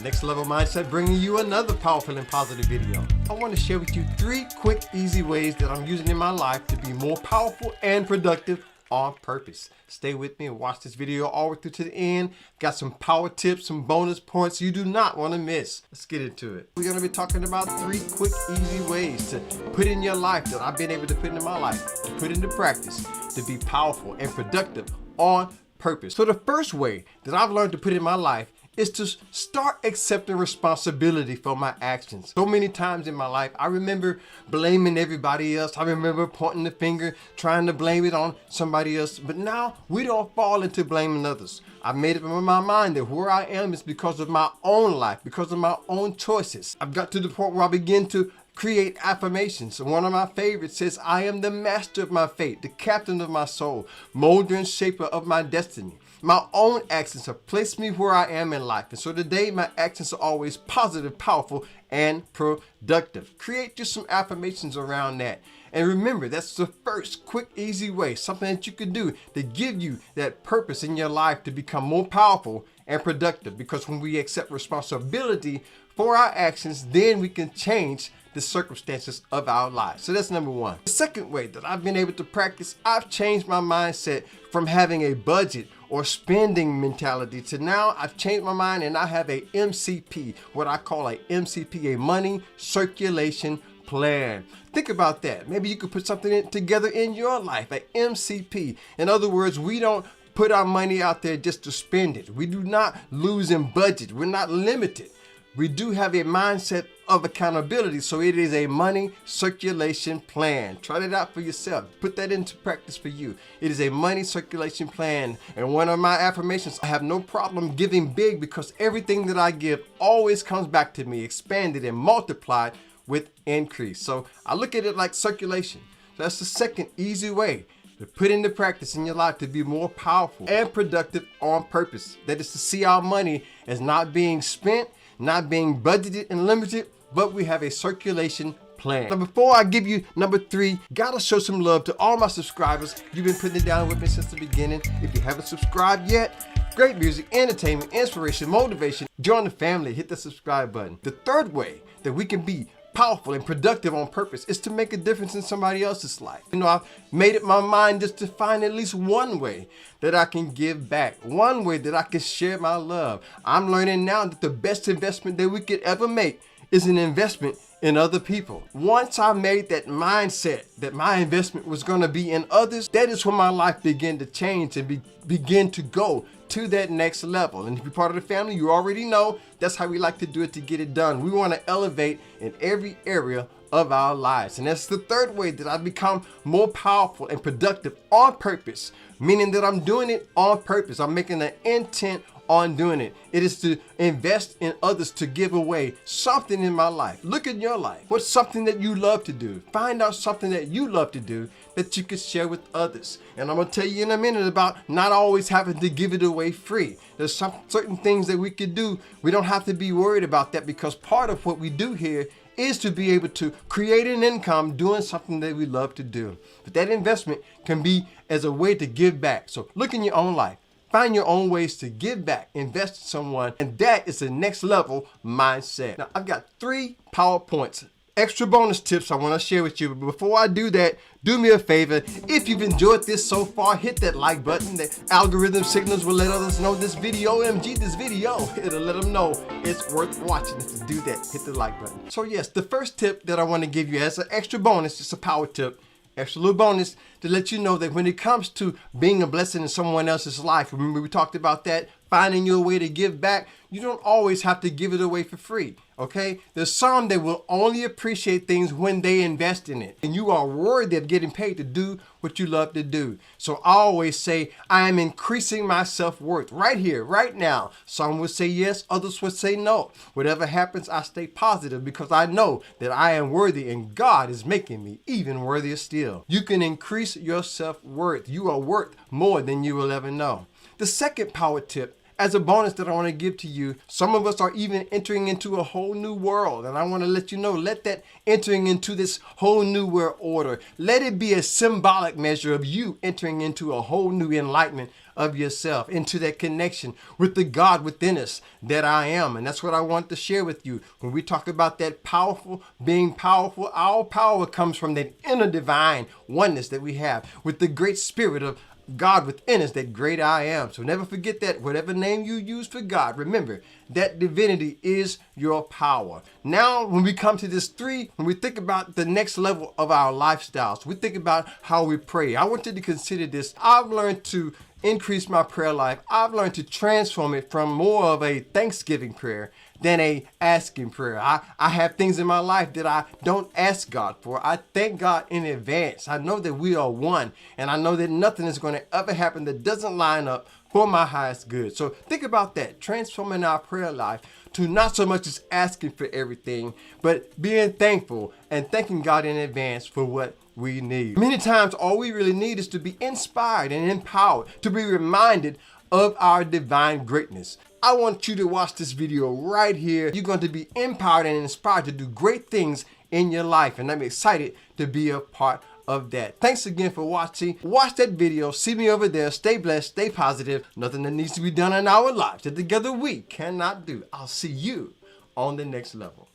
Next Level Mindset bringing you another powerful and positive video. I want to share with you 3 quick, easy ways that I'm using in my life to be more powerful and productive on purpose. Stay with me and watch this video all the way through to the end. Got some power tips, some bonus points you do not want to miss. Let's get into it. We're going to be talking about 3 quick, easy ways to put in your life that I've been able to put into my life, to put into practice, to be powerful and productive on purpose. So the first way that I've learned to put in my life is to start accepting responsibility for my actions. So many times in my life, I remember blaming everybody else. I remember pointing the finger, trying to blame it on somebody else. But now we don't fall into blaming others. I've made up in my mind that where I am is because of my own life, because of my own choices. I've got to the point where I begin to create affirmations. One of my favorites says, I am the master of my fate, the captain of my soul, molder and shaper of my destiny. My own actions have placed me where I am in life. And so today, my actions are always positive, powerful, and productive. Create just some affirmations around that. And remember, that's the first quick, easy way, something that you can do to give you that purpose in your life to become more powerful and productive. Because when we accept responsibility for our actions, then we can change the circumstances of our lives. So that's number 1. The second way that I've been able to practice, I've changed my mindset from having a budget or spending mentality to now I've changed my mind and I have a MCP, what I call a MCP, a money circulation plan. Think about that. Maybe you could put something together in your life, a MCP. In other words, we don't put our money out there just to spend it. We do not lose in budget. We're not limited. We do have a mindset of accountability, so it is a money circulation plan. Try that out for yourself. Put that into practice for you. It is a money circulation plan. And one of my affirmations, I have no problem giving big because everything that I give always comes back to me, expanded and multiplied with increase. So I look at it like circulation. So that's the second easy way to put into practice in your life to be more powerful and productive on purpose. That is to see our money as not being spent, not being budgeted and limited, but we have a circulation plan. Now, before I give you number 3, gotta show some love to all my subscribers. You've been putting it down with me since the beginning. If you haven't subscribed yet, great music, entertainment, inspiration, motivation. Join the family, hit the subscribe button. The third way that we can be powerful and productive on purpose is to make a difference in somebody else's life. You know, I've made it my mind just to find at least one way that I can give back, one way that I can share my love. I'm learning now that the best investment that we could ever make is an investment in other people. Once I made that mindset that my investment was going to be in others, that is when my life began to change and begin to go to that next level. And if you're part of the family, you already know that's how we like to do it to get it done. We want to elevate in every area of our lives. And that's the third way that I've become more powerful and productive on purpose, meaning that I'm doing it on purpose. I'm making an intent on doing it. It is to invest in others, to give away something in my life. Look at your life. What's something that you love to do? Find out something that you love to do that you can share with others. And I'm going to tell you in a minute about not always having to give it away free. There's some certain things that we could do. We don't have to be worried about that because part of what we do here is to be able to create an income doing something that we love to do. But that investment can be as a way to give back. So look in your own life. Find your own ways to give back, invest in someone, and that is the next level mindset. Now, I've got 3 PowerPoints, extra bonus tips I want to share with you. But before I do that, do me a favor. If you've enjoyed this so far, hit that like button. The algorithm signals will let others know this video, OMG, this video. It'll let them know it's worth watching. To do that, hit the like button. So yes, the first tip that I want to give you as an extra bonus, just a power tip, extra little bonus to let you know that when it comes to being a blessing in someone else's life, remember we talked about that, finding your way to give back, you don't always have to give it away for free, okay? There's some that will only appreciate things when they invest in it. And you are worthy of getting paid to do what you love to do. So I always say, I am increasing my self-worth right here, right now. Some would say yes, others would say no. Whatever happens, I stay positive because I know that I am worthy and God is making me even worthier still. You can increase your self-worth. You are worth more than you will ever know. The second power tip, as a bonus that I want to give to you, some of us are even entering into a whole new world. And I want to let you know, let that entering into this whole new world order, let it be a symbolic measure of you entering into a whole new enlightenment of yourself, into that connection with the God within us that I am. And that's what I want to share with you. When we talk about that powerful, being powerful, our power comes from that inner divine oneness that we have with the great spirit of God within us, that great I am. So never forget that whatever name you use for God, remember that divinity is your power. Now, when we come to this 3, when we think about the next level of our lifestyles, we think about how we pray. I want you to consider this. I've learned to increase my prayer life. I've learned to transform it from more of a thanksgiving prayer than a asking prayer. I have things in my life that I don't ask God for. I thank God in advance. I know that we are one, and I know that nothing is going to ever happen that doesn't line up for my highest good. So think about that, transforming our prayer life to not so much as asking for everything, but being thankful and thanking God in advance for what we need. Many times, all we really need is to be inspired and empowered, to be reminded of our divine greatness. I want you to watch this video right here. You're going to be empowered and inspired to do great things in your life, and I'm excited to be a part of that. Thanks again for watching. Watch that video. See me over there. Stay blessed. Stay positive. Nothing that needs to be done in our lives that together we cannot do. I'll see you on the next level.